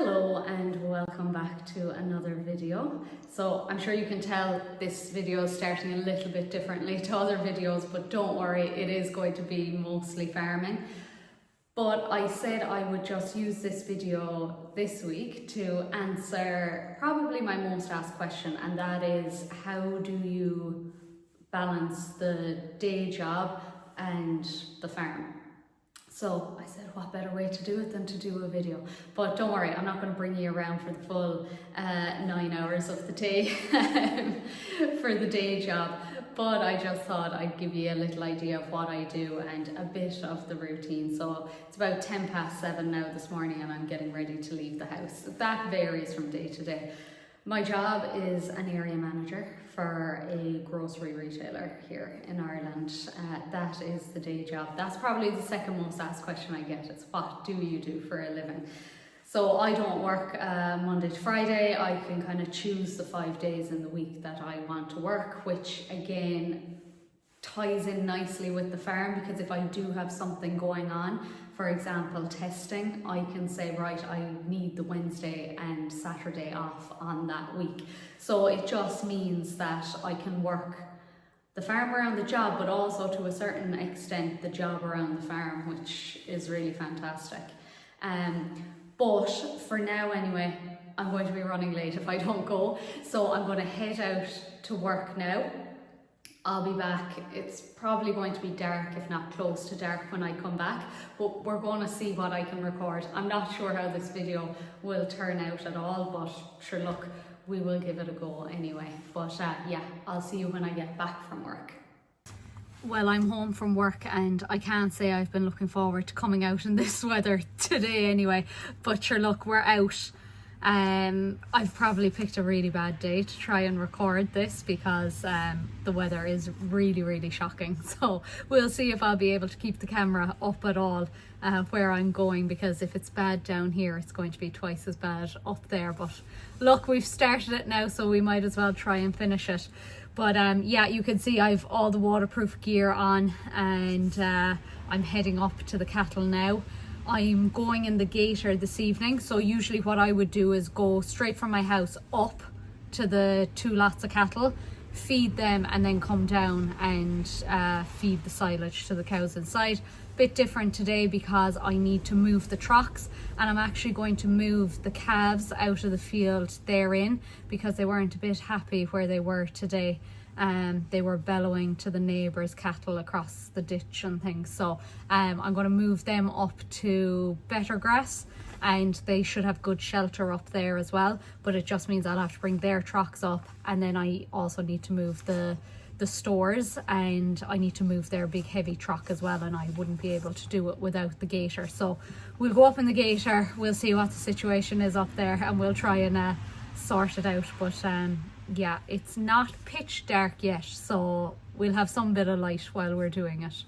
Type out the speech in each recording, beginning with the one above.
Hello and welcome back to another video. So I'm sure you can tell this video is starting a little bit differently to other videos, but don't worry, it is going to be mostly farming. But I said I would just use this video this week to answer probably my most asked question, and that is, how do you balance the day job and the farm? So I said, what better way to do it than to do a video? But don't worry, I'm not going to bring you around for the full 9 hours of the day for the day job. But I just thought I'd give you a little idea of what I do and a bit of the routine. So it's about 7:10 now this morning and I'm getting ready to leave the house. That varies from day to day. My job is an area manager for a grocery retailer here in Ireland. That is the day job. That's probably the second most asked question I get, is what do you do for a living? So I don't work Monday to Friday. I can kind of choose the 5 days in the week that I want to work, which again ties in nicely with the farm, because if I do have something going on, for example testing, I can say, right, I need the Wednesday and Saturday off on that week. So it just means that I can work the farm around the job, but also to a certain extent the job around the farm, which is really fantastic. But for now anyway, I'm going to be running late if I don't go, so I'm going to head out to work now. I'll be back. It's probably going to be dark, if not close to dark, when I come back, but we're going to see what I can record. I'm not sure how this video will turn out at all, but sure, look, we will give it a go anyway. But yeah, I'll see you when I get back from work. Well, I'm home from work and I can't say I've been looking forward to coming out in this weather today anyway, but sure, look, we're out. I've probably picked a really bad day to try and record this because the weather is really shocking. So we'll see if I'll be able to keep the camera up at all where I'm going, because if it's bad down here, it's going to be twice as bad up there. But look, we've started it now, so we might as well try and finish it. But yeah, you can see I've all the waterproof gear on, and I'm heading up to the cattle now. I'm going in the gator this evening, so usually what I would do is go straight from my house up to the 2 lots of cattle, feed them, and then come down and feed the silage to the cows inside. Bit different today because I need to move the trucks, and I'm actually going to move the calves out of the field they're in because they weren't a bit happy where they were today. They were bellowing to the neighbours' cattle across the ditch and things, so I'm going to move them up to better grass, and they should have good shelter up there as well. But it just means I'll have to bring their trucks up, and then I also need to move the stores, and I need to move their big heavy truck as well, and I wouldn't be able to do it without the gator. So we'll go up in the gator, we'll see what the situation is up there, and we'll try and sort it out. But yeah, it's not pitch dark yet, so we'll have some bit of light while we're doing it.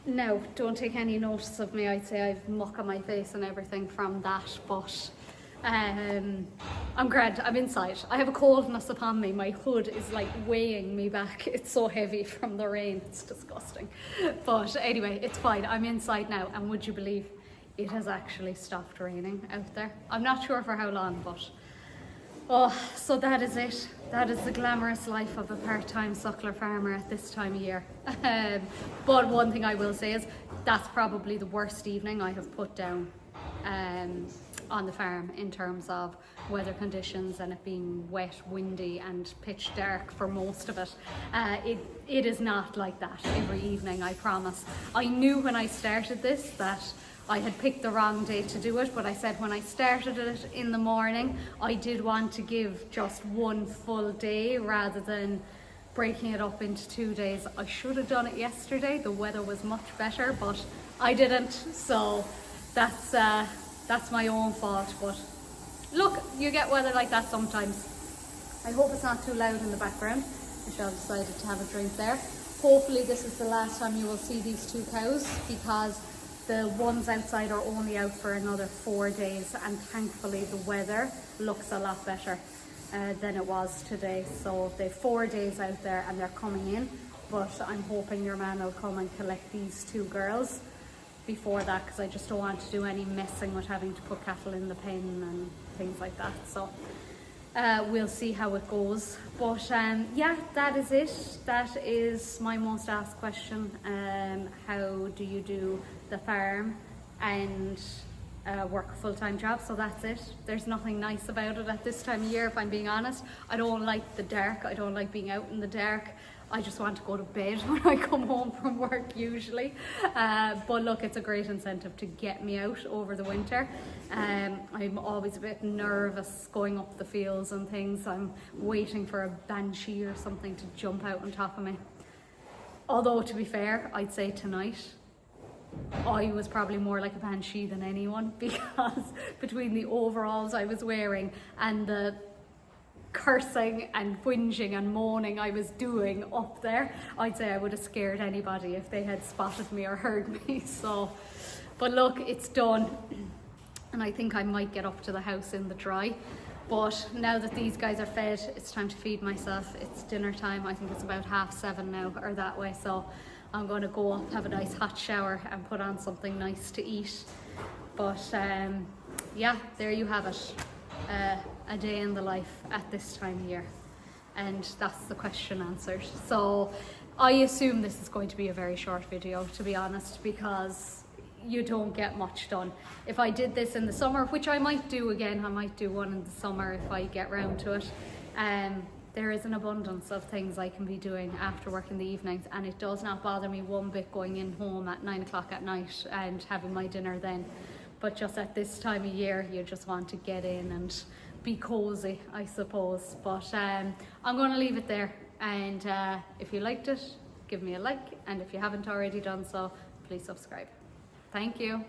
Now, don't take any notice of me. I'd say I've muck on my face and everything from that, but I'm grand. I'm inside. I have a coldness upon me. My hood is like weighing me back. It's so heavy from the rain. It's disgusting. But anyway, it's fine. I'm inside now, and would you believe it has actually stopped raining out there? I'm not sure for how long, but oh, so that is it. That is the glamorous life of a part-time suckler farmer at this time of year. But one thing I will say is that's probably the worst evening I have put down on the farm in terms of weather conditions and it being wet, windy and pitch dark for most of it. It is not like that every evening, I promise. I knew when I started this that I had picked the wrong day to do it, but I said when I started it in the morning, I did want to give just one full day rather than breaking it up into 2 days. I should have done it yesterday. The weather was much better, but I didn't. So that's my own fault. But look, you get weather like that sometimes. I hope it's not too loud in the background. Michelle decided to have a drink there. Hopefully this is the last time you will see these 2 cows, because the ones outside are only out for another 4 days, and thankfully the weather looks a lot better than it was today. So they've 4 days out there and they're coming in, but I'm hoping your man will come and collect these 2 girls before that, because I just don't want to do any messing with having to put cattle in the pen and things like that. So we'll see how it goes. But yeah, that is it. That is my most asked question. How do you do the farm and work a full-time job? So that's it. There's nothing nice about it at this time of year, if I'm being honest. I don't like the dark. I don't like being out in the dark. I just want to go to bed when I come home from work usually. But look, it's a great incentive to get me out over the winter. I'm always a bit nervous going up the fields and things. I'm waiting for a banshee or something to jump out on top of me. Although, to be fair, I'd say tonight I was probably more like a banshee than anyone, because between the overalls I was wearing and the cursing and whinging and moaning I was doing up there, I'd say I would have scared anybody if they had spotted me or heard me. So, but look, it's done, and I think I might get up to the house in the dry. But now that these guys are fed, it's time to feed myself. It's dinner time. I think it's about 7:30 now, or that way. So I'm going to go up, have a nice hot shower and put on something nice to eat. But yeah, there you have it. A day in the life at this time of year, and that's the question answered. So I assume this is going to be a very short video, to be honest, because you don't get much done. If I did this in the summer, which I might do again, I might do one in the summer if I get round to it, there is an abundance of things I can be doing after work in the evenings, and it does not bother me one bit going in home at 9 o'clock at night and having my dinner then. But just at this time of year, you just want to get in and be cozy, I suppose. But I'm going to leave it there, and if you liked it, give me a like, and if you haven't already done so, please subscribe. Thank you.